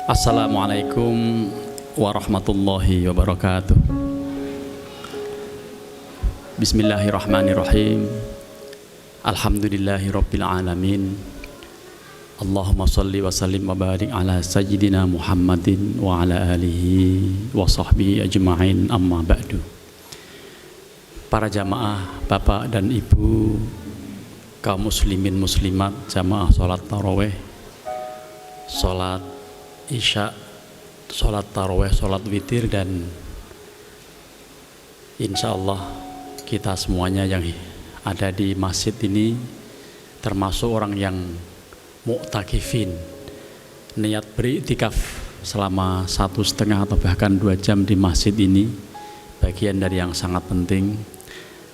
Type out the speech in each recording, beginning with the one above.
Assalamualaikum warahmatullahi wabarakatuh. Bismillahirrahmanirrahim. Alhamdulillahi rabbil alamin. Allahumma salli wa sallim wa barik ala sayyidina Muhammadin wa ala alihi wa sahbihi ajma'in, amma ba'du. Para jamaah, bapak dan ibu, kaum muslimin muslimat, jamaah sholat tarawih, sholat isya, sholat tarawih, sholat witir, dan insya Allah kita semuanya yang ada di masjid ini termasuk orang yang mu'takifin, niat beriktikaf selama 1,5 atau bahkan 2 jam di masjid ini, bagian dari yang sangat penting.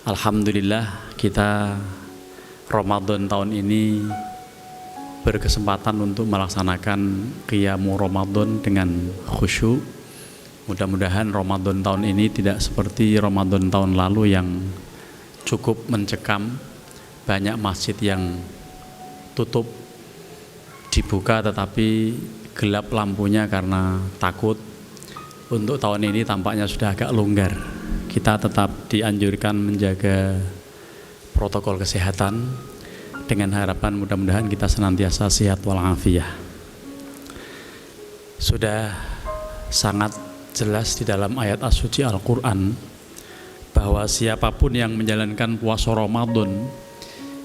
Alhamdulillah kita Ramadan tahun ini berkesempatan untuk melaksanakan Qiyamu Ramadan dengan khusyuk. Mudah-mudahan Ramadan tahun ini tidak seperti Ramadan tahun lalu yang cukup mencekam, banyak masjid yang tutup, dibuka tetapi gelap lampunya karena takut. Untuk tahun ini tampaknya sudah agak longgar. Kita tetap dianjurkan menjaga protokol kesehatan dengan harapan mudah-mudahan kita senantiasa sehat walafiat. Sudah sangat jelas di dalam ayat as-suci Al-Quran bahwa siapapun yang menjalankan puasa Ramadan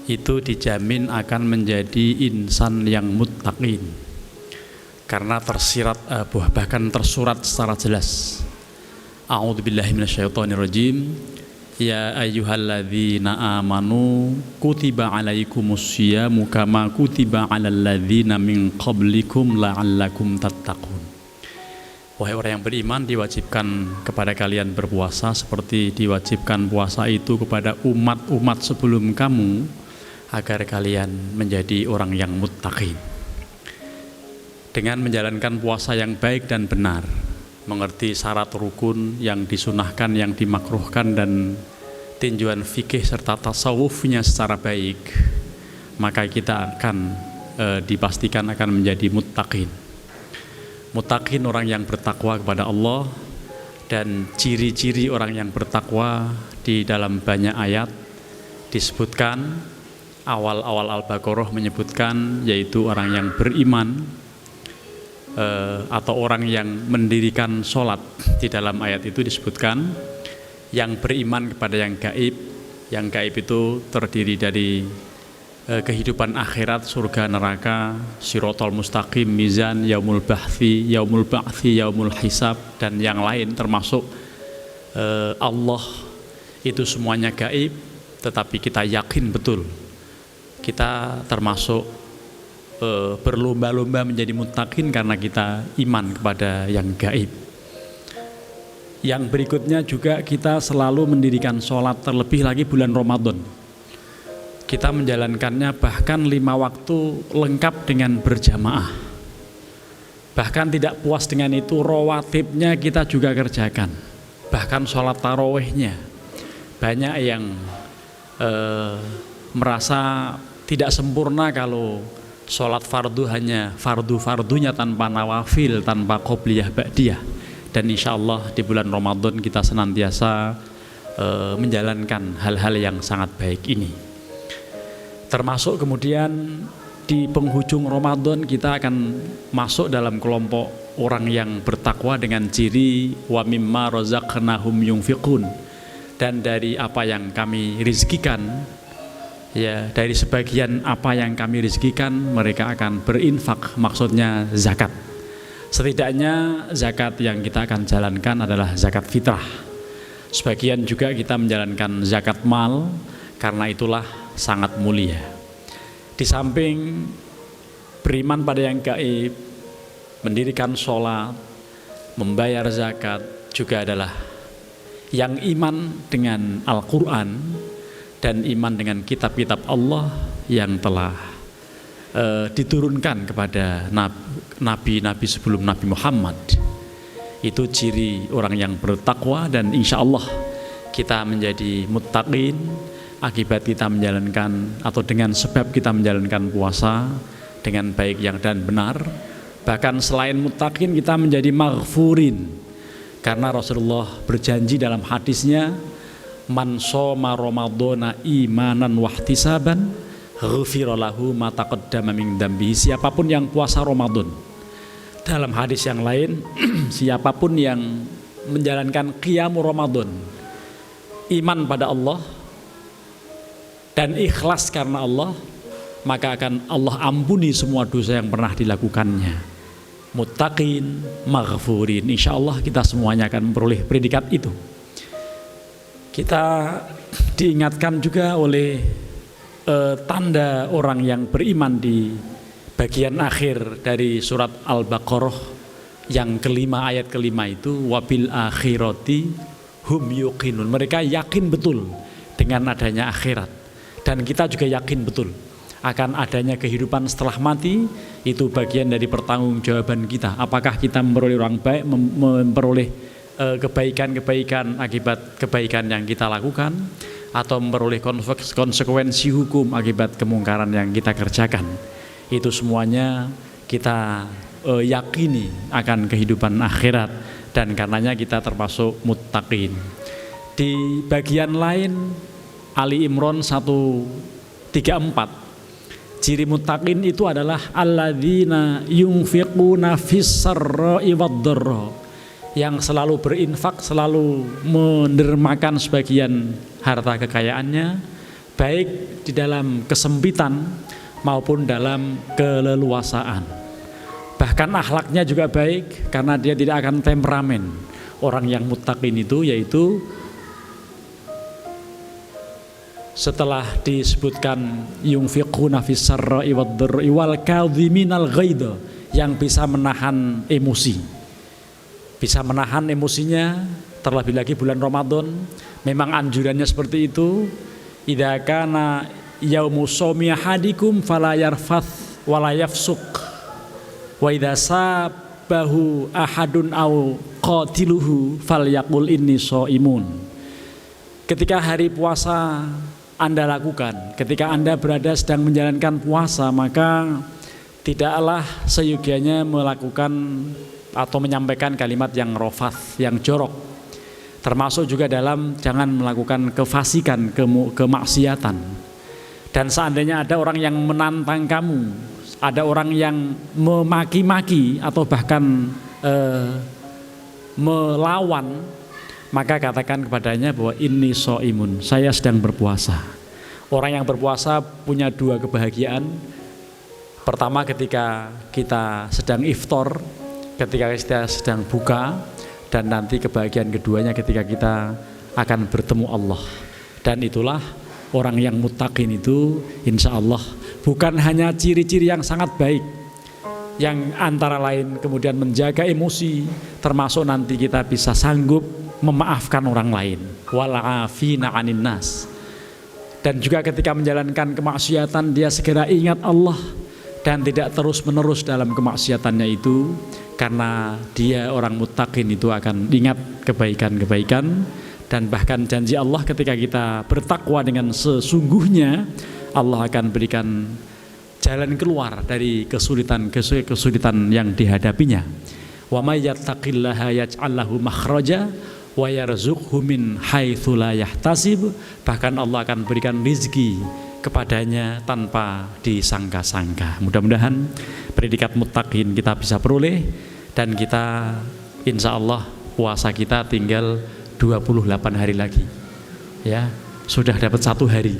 itu dijamin akan menjadi insan yang muttaqin, karena tersirat bahkan tersurat secara jelas. A'udzubillahi minasyaitonirrajim. Ya ayyuhalladzina amanu kutiba alaikumusyiyamu kama kutiba alal ladzina min qablikum la'allakum tattaqun. Wahai orang yang beriman, diwajibkan kepada kalian berpuasa seperti diwajibkan puasa itu kepada umat-umat sebelum kamu, agar kalian menjadi orang yang muttaqin. Dengan menjalankan puasa yang baik dan benar, mengerti syarat rukun yang disunahkan, yang dimakruhkan, dan tinjauan fikih serta tasawufnya secara baik, maka kita akan dipastikan akan menjadi muttaqin. Muttaqin orang yang bertakwa kepada Allah, dan ciri-ciri orang yang bertakwa di dalam banyak ayat disebutkan. Awal-awal Al-Baqarah menyebutkan yaitu orang yang beriman, atau orang yang mendirikan sholat. Di dalam ayat itu disebutkan yang beriman kepada yang gaib. Yang gaib itu terdiri dari kehidupan akhirat, surga neraka, sirotol mustaqim, mizan, yaumul ba'thi, yaumul hisab, dan yang lain termasuk Allah. Itu semuanya gaib, tetapi kita yakin betul kita termasuk berlomba-lomba menjadi muttaqin karena kita iman kepada yang gaib. Yang berikutnya juga kita selalu mendirikan sholat, terlebih lagi bulan Ramadan. Kita menjalankannya bahkan 5 waktu lengkap dengan berjamaah. Bahkan tidak puas dengan itu, rawatibnya kita juga kerjakan. Bahkan sholat tarawihnya. Banyak yang merasa tidak sempurna kalau sholat fardu hanya fardu-fardunya tanpa nawafil, tanpa qobliyah ba'diyah. Dan insya Allah di bulan Ramadan kita senantiasa menjalankan hal-hal yang sangat baik ini. Termasuk kemudian di penghujung Ramadan kita akan masuk dalam kelompok orang yang bertakwa dengan ciri wa mimma razaqnahum yunfiqun, dan dari apa yang kami rizkikan, ya, dari sebagian apa yang kami rizkikan mereka akan berinfak, maksudnya zakat. Setidaknya zakat yang kita akan jalankan adalah zakat fitrah. Sebagian juga kita menjalankan zakat mal, karena itulah sangat mulia. Di samping beriman pada yang gaib, mendirikan sholat, membayar zakat, juga adalah yang iman dengan Al-Quran dan iman dengan kitab-kitab Allah yang telah diturunkan kepada nabi-nabi sebelum Nabi Muhammad. Itu ciri orang yang bertakwa, dan insya Allah kita menjadi muttaqin akibat kita menjalankan atau dengan sebab kita menjalankan puasa dengan baik yang dan benar, Bahkan selain muttaqin kita menjadi maghfurin, karena Rasulullah berjanji dalam hadisnya, man shoma ramadhana imanan wahtisaban ghufira lahu ma taqaddama min dzambihi. Siapapun yang puasa Ramadan, dalam hadis yang lain siapapun yang menjalankan qiyamul Ramadan, iman pada Allah dan ikhlas karena Allah, maka akan Allah ampuni semua dosa yang pernah dilakukannya. Muttaqin, maghfurin. Insya Allah kita semuanya akan memperoleh predikat itu. Kita diingatkan juga oleh tanda orang yang beriman di bagian akhir dari surat Al-Baqarah yang kelima, ayat kelima itu, wabil akhirati hum yuqinun. Mereka yakin betul dengan adanya akhirat, dan kita juga yakin betul akan adanya kehidupan setelah mati. Itu bagian dari pertanggungjawaban kita. Apakah kita memperoleh orang baik, memperoleh kebaikan-kebaikan akibat kebaikan yang kita lakukan, atau memperoleh konsekuensi hukum akibat kemungkaran yang kita kerjakan. Itu semuanya kita yakini akan kehidupan akhirat, dan karenanya kita termasuk muttaqin. Di bagian lain Ali Imran 134, ciri muttaqin itu adalah alladzina yunfiquna fis-sarra'i wad-dharra, yang selalu berinfak, selalu mendermakan sebagian harta kekayaannya, baik di dalam kesempitan maupun dalam keleluasaan. Bahkan akhlaknya juga baik, karena dia tidak akan temperamen. Orang yang muttaqin itu yaitu, setelah disebutkan yunfiquna fis-sarra'i wad-dharra'i wal kadhiminal ghaidha, yang bisa menahan emosi, bisa menahan emosinya, terlebih lagi bulan Ramadan. Memang anjurannya seperti itu. Idza kana yaumu shaumi ahadikum fala yarfath wala yafsuq wa idza sabahu ahadun au qatiluhu falyaqul inni shaimun. Ketika hari puasa Anda lakukan, ketika Anda berada sedang menjalankan puasa, maka tidaklah seyogianya melakukan atau menyampaikan kalimat yang rofath, yang jorok. Termasuk juga dalam jangan melakukan kefasikan, kemaksiatan. Dan seandainya ada orang yang menantang kamu, ada orang yang memaki-maki atau bahkan melawan, maka katakan kepadanya bahwa inni shaimun, saya sedang berpuasa. Orang yang berpuasa punya dua kebahagiaan. Pertama, ketika kita sedang iftar, ketika kita sedang buka, dan nanti kebahagiaan keduanya ketika kita akan bertemu Allah. Dan itulah orang yang muttaqin itu, insya Allah bukan hanya ciri-ciri yang sangat baik, yang antara lain kemudian menjaga emosi, termasuk nanti kita bisa sanggup memaafkan orang lain, wal'afina 'anin nas. Dan juga ketika menjalankan kemaksiatan, dia segera ingat Allah dan tidak terus-menerus dalam kemaksiatannya itu, karena dia orang muttaqin itu akan ingat kebaikan-kebaikan. Dan bahkan janji Allah, ketika kita bertakwa dengan sesungguhnya, Allah akan berikan jalan keluar dari kesulitan yang dihadapinya. Wa may yattaqillaha yaj'al lahu makhraja wa yarzuqhu min haitsu la yahtasib. Bahkan Allah akan berikan rezeki kepadanya tanpa disangka-sangka. Mudah-mudahan predikat muttaqin kita bisa peroleh, dan kita insya Allah puasa kita tinggal 28 hari lagi. Ya, sudah dapat 1 hari.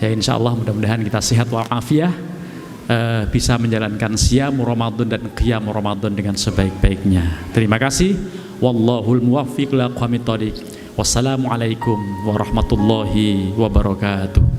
Ya, insya Allah mudah-mudahan kita sehat walafiat, bisa menjalankan siyam Ramadan dan qiyam Ramadan dengan sebaik-baiknya. Terima kasih. Wallahul muwaffiq ila aqwamit thoriq. Wassalamualaikum warahmatullahi wabarakatuh.